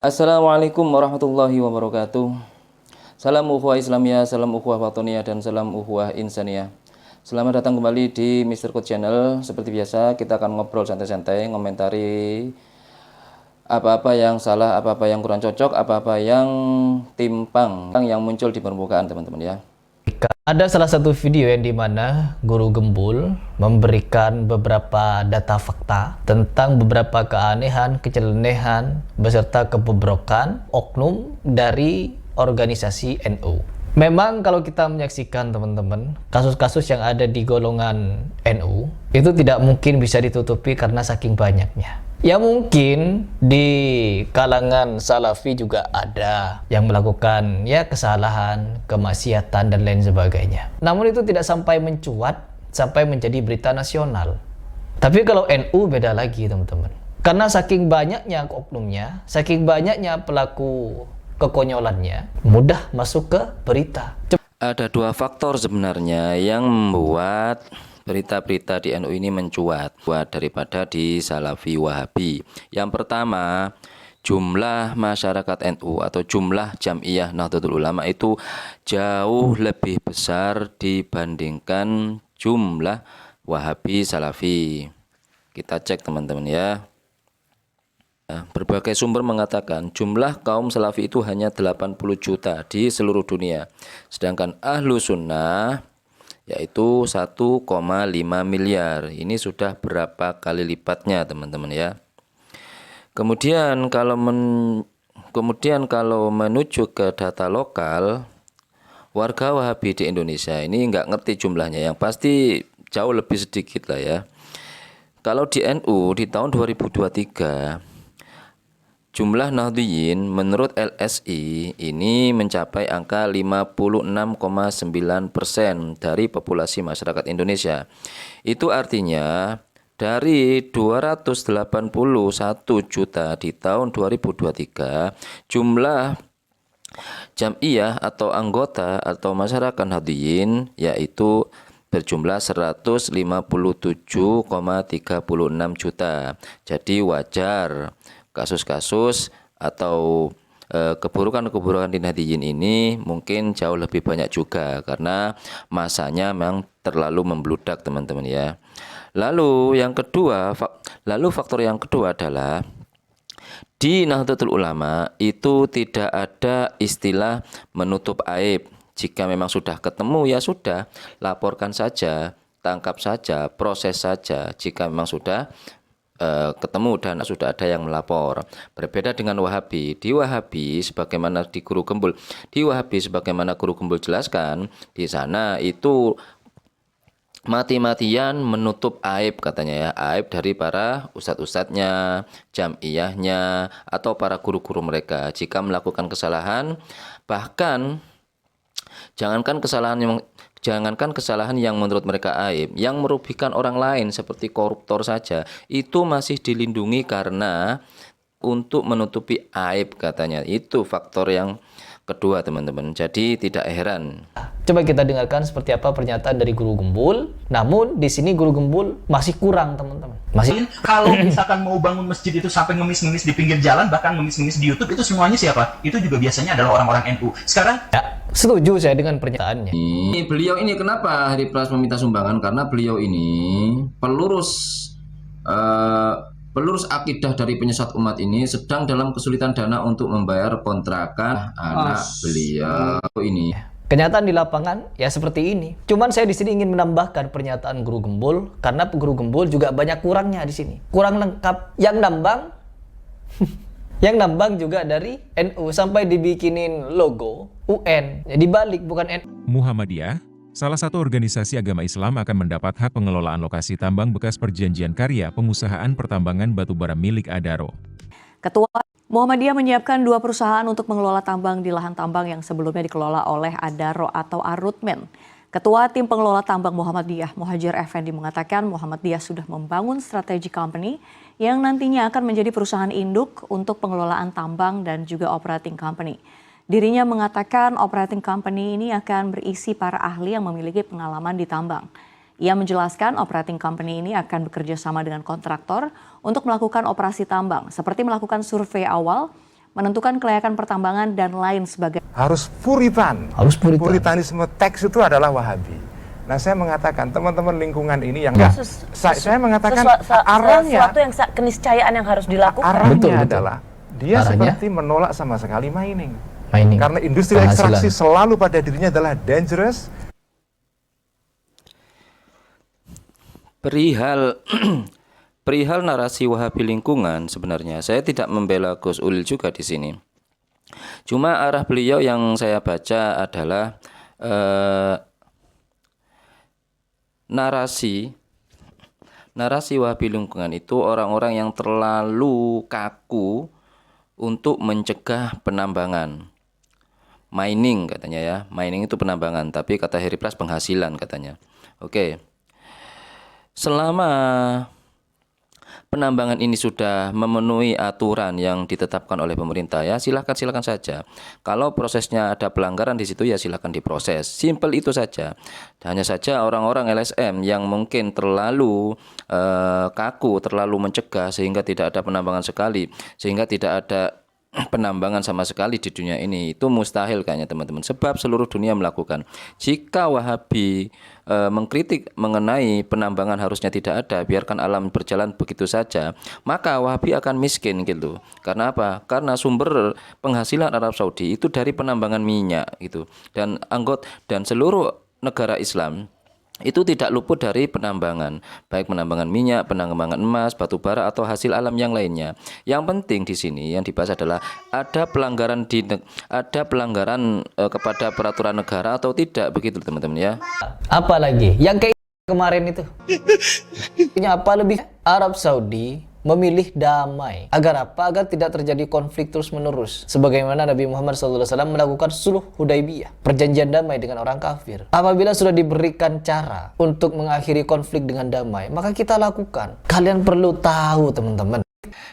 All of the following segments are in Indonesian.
Assalamualaikum warahmatullahi wabarakatuh. Salam ukhuwah Islamiyah, salam ukhuwah watoniyah, dan salam ukhuwah insaniyah. Selamat datang kembali di Mr. Code Channel. Seperti biasa, kita akan ngobrol santai-santai, ngomentari apa-apa yang salah, apa-apa yang kurang cocok, apa-apa yang timpang yang muncul di permukaan, teman-teman ya. Ada salah satu video yang dimana Guru Gembul memberikan beberapa data fakta tentang beberapa keanehan, kecelenehan, beserta kebobrokan oknum dari organisasi NU. Memang kalau kita menyaksikan teman-teman, kasus-kasus yang ada di golongan NU itu tidak mungkin bisa ditutupi karena saking banyaknya. Ya mungkin di kalangan Salafi juga ada yang melakukan ya kesalahan, kemaksiatan dan lain sebagainya. Namun itu tidak sampai mencuat, sampai menjadi berita nasional. Tapi kalau NU beda lagi teman-teman. Karena saking banyaknya oknumnya, saking banyaknya pelaku kekonyolannya, mudah masuk ke berita. Ada dua faktor sebenarnya yang membuat berita-berita di NU ini mencuat daripada di Salafi Wahabi. Yang pertama, jumlah masyarakat NU atau jumlah Jam'iyah Nahdlatul Ulama itu jauh lebih besar dibandingkan jumlah Wahabi Salafi. Kita cek teman-teman ya. Berbagai sumber mengatakan jumlah kaum Salafi itu hanya 80 juta di seluruh dunia. Sedangkan Ahlu Sunnah yaitu 1,5 miliar. Ini sudah berapa kali lipatnya teman-teman ya. Kemudian kalau menuju ke data lokal, warga Wahabi di Indonesia ini nggak ngerti jumlahnya, yang pasti jauh lebih sedikit lah ya. Kalau di NU di tahun 2023 jumlah Nahdliyin menurut LSI ini mencapai angka 56,9% dari populasi masyarakat Indonesia. Itu artinya dari 281 juta di tahun 2023, jumlah Jam'iyah atau anggota atau masyarakat Nahdliyin yaitu berjumlah 157,36 juta. Jadi wajar kasus-kasus atau keburukan-keburukan di Nahdliyin ini mungkin jauh lebih banyak juga karena masanya memang terlalu membludak teman-teman ya. Lalu faktor yang kedua adalah di Nahdlatul Ulama itu tidak ada istilah menutup aib. Jika memang sudah ketemu ya sudah, laporkan saja, tangkap saja, proses saja. Jika memang sudah ketemu dan sudah ada yang melapor. Berbeda dengan Wahabi. Di Wahabi sebagaimana di Guru Gembul, sebagaimana Guru Gembul jelaskan, di sana itu mati-matian menutup aib katanya ya, aib dari para ustadz-ustadznya, jam'iyahnya, atau para guru-guru mereka. Jika melakukan kesalahan, bahkan jangankan kesalahan yang menurut mereka aib, yang merugikan orang lain seperti koruptor saja, itu masih dilindungi karena untuk menutupi aib katanya. Itu faktor yang kedua teman-teman. Jadi tidak heran. Coba kita dengarkan seperti apa pernyataan dari Guru Gembul. Namun di sini Guru Gembul masih kurang teman-teman. Kalau misalkan mau bangun masjid itu sampai ngemis-ngemis di pinggir jalan, bahkan ngemis-ngemis di YouTube, itu semuanya siapa? Itu juga biasanya adalah orang-orang NU. Sekarang Ya, setuju saya dengan pernyataannya. Beliau ini kenapa Hari Pras meminta sumbangan? Karena beliau ini pelurus akidah dari penyesat umat ini sedang dalam kesulitan dana untuk membayar kontrakan anak beliau ini. Kenyataan di lapangan ya seperti ini. Cuman saya di sini ingin menambahkan pernyataan Guru Gembul karena Guru Gembul juga banyak kurangnya di sini. Kurang lengkap. Yang nambang juga dari NU sampai dibikinin logo UN. Jadi balik bukan NU. Muhammadiyah, salah satu organisasi agama Islam akan mendapat hak pengelolaan lokasi tambang bekas perjanjian karya pengusahaan pertambangan batubara milik Adaro. Ketua Muhammadiyah menyiapkan 2 perusahaan untuk mengelola tambang di lahan tambang yang sebelumnya dikelola oleh Adaro atau Arutmen. Ketua Tim Pengelola Tambang Muhammadiyah, Muhajir Effendi mengatakan Muhammadiyah sudah membangun strategi company yang nantinya akan menjadi perusahaan induk untuk pengelolaan tambang dan juga operating company. Dirinya mengatakan operating company ini akan berisi para ahli yang memiliki pengalaman di tambang. Ia menjelaskan operating company ini akan bekerja sama dengan kontraktor untuk melakukan operasi tambang, seperti melakukan survei awal, menentukan kelayakan pertambangan dan lain sebagainya. Harus puritan. Harus puritan. Puritanisme teks itu adalah Wahabi. Nah, saya mengatakan teman-teman lingkungan ini yang enggak, saya mengatakan arahnya, sesuatu yang keniscayaan yang harus dilakukan. arahnya Betul. adalah dia Arahnya? seperti menolak sama sekali mining. Mining. Karena industri Penghasilan. ekstraksi selalu pada dirinya adalah dangerous. Perihal narasi Wahabi lingkungan, sebenarnya saya tidak membela Gus Ulil juga di sini. Cuma arah beliau yang saya baca adalah narasi Wahabi lingkungan itu orang-orang yang terlalu kaku untuk mencegah penambangan. Mining katanya ya, mining itu penambangan, tapi kata Heri Pras penghasilan katanya. Oke. Selama penambangan ini sudah memenuhi aturan yang ditetapkan oleh pemerintah, ya silakan saja. Kalau prosesnya ada pelanggaran di situ, ya silakan diproses. Simple itu saja. Hanya saja orang-orang LSM yang mungkin terlalu kaku, terlalu mencegah sehingga tidak ada penambangan sekali, sehingga tidak ada penambangan sama sekali di dunia ini, itu mustahil kayaknya teman-teman, sebab seluruh dunia melakukan. Jika Wahabi mengkritik mengenai penambangan harusnya tidak ada, biarkan alam berjalan begitu saja, maka Wahabi akan miskin gitu. Karena apa? Karena sumber penghasilan Arab Saudi itu dari penambangan minyak gitu, dan seluruh negara Islam itu tidak luput dari penambangan, baik penambangan minyak, penambangan emas, batu bara atau hasil alam yang lainnya. Yang penting di sini yang dibahas adalah ada pelanggaran kepada peraturan negara atau tidak, begitu teman-teman ya. Apalagi yang kayak kemarin itu. Apa lebih Arab Saudi memilih damai. Agar apa? Agar tidak terjadi konflik terus-menerus. Sebagaimana Nabi Muhammad SAW melakukan sulh Hudaibiyah, perjanjian damai dengan orang kafir. Apabila sudah diberikan cara untuk mengakhiri konflik dengan damai, maka kita lakukan. Kalian perlu tahu teman-teman.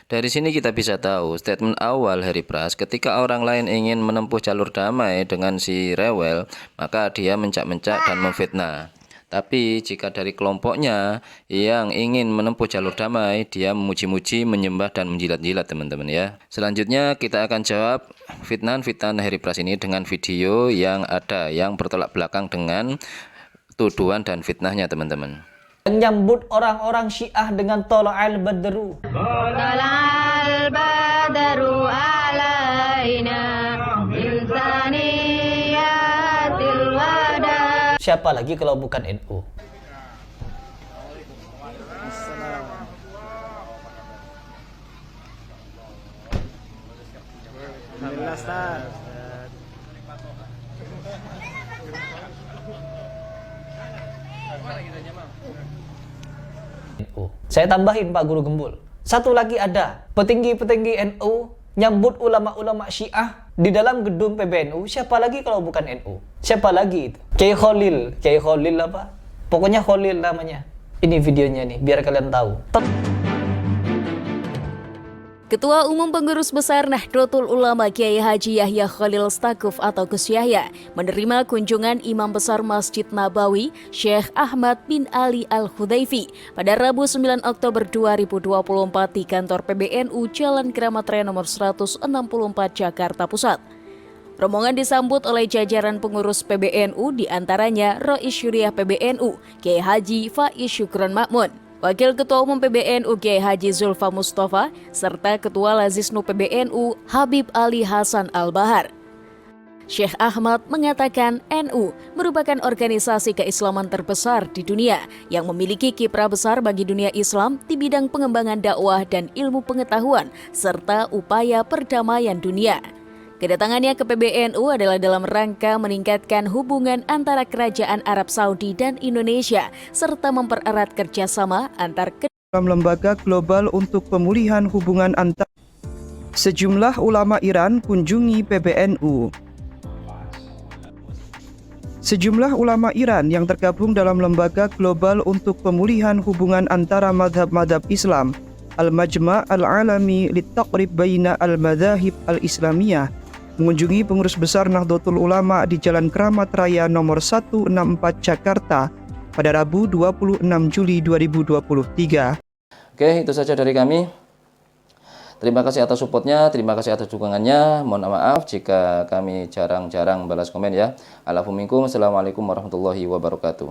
Dari sini kita bisa tahu statement awal Heri Pras, ketika orang lain ingin menempuh jalur damai dengan si rewel, maka dia mencak-mencak dan memfitnah. Tapi jika dari kelompoknya yang ingin menempuh jalur damai, dia memuji-muji, menyembah dan menjilat-jilat teman-teman ya. Selanjutnya kita akan jawab fitnah Heri Pras ini dengan video yang ada yang bertolak belakang dengan tuduhan dan fitnahnya teman-teman. Menyambut orang-orang Syiah dengan Tola'al Badru. Tola'al Badru alaina insaniyatil wada. Siapa lagi kalau bukan NU? Saya tambahin Pak Guru Gembul. Satu lagi ada petinggi-petinggi NU nyambut ulama-ulama Syiah di dalam gedung PBNU. Siapa lagi kalau bukan NU? Siapa lagi itu? Kiai Khalil apa? Pokoknya Khalil namanya. Ini videonya nih, biar kalian tahu. Ketua Umum Pengurus Besar Nahdlatul Ulama Kiai Haji Yahya Khalil Stakuf atau Gus Yahya menerima kunjungan Imam Besar Masjid Nabawi Syekh Ahmad bin Ali Al-Hudaifi pada Rabu 9 Oktober 2024 di kantor PBNU Jalan Keramat Raya nomor 164 Jakarta Pusat. Rombongan disambut oleh jajaran pengurus PBNU, diantaranya Rois Syuriah PBNU Kiai Haji Faiz Syukron Makmun, Wakil Ketua Umum PBNU Kiai Haji Zulfa Mustafa, serta Ketua Lazisnu PBNU Habib Ali Hasan Al-Bahar. Syekh Ahmad mengatakan NU merupakan organisasi keislaman terbesar di dunia yang memiliki kiprah besar bagi dunia Islam di bidang pengembangan dakwah dan ilmu pengetahuan serta upaya perdamaian dunia. Kedatangannya ke PBNU adalah dalam rangka meningkatkan hubungan antara Kerajaan Arab Saudi dan Indonesia serta mempererat kerjasama antar dalam lembaga global untuk pemulihan hubungan antar. Sejumlah ulama Iran kunjungi PBNU. Sejumlah ulama Iran yang tergabung dalam lembaga global untuk pemulihan hubungan antara madhab-madhab Islam, Al-Majma' Al-Alami Littaqrib Baina Al-Madhahib Al-Islamiyah, mengunjungi pengurus besar Nahdlatul Ulama di Jalan Keramat Raya nomor 164 Jakarta pada Rabu 26 Juli 2023. Oke, itu saja dari kami. Terima kasih atas supportnya, terima kasih atas dukungannya. Mohon maaf jika kami jarang-jarang balas komen ya. Alafu minkum. Assalamualaikum warahmatullahi wabarakatuh.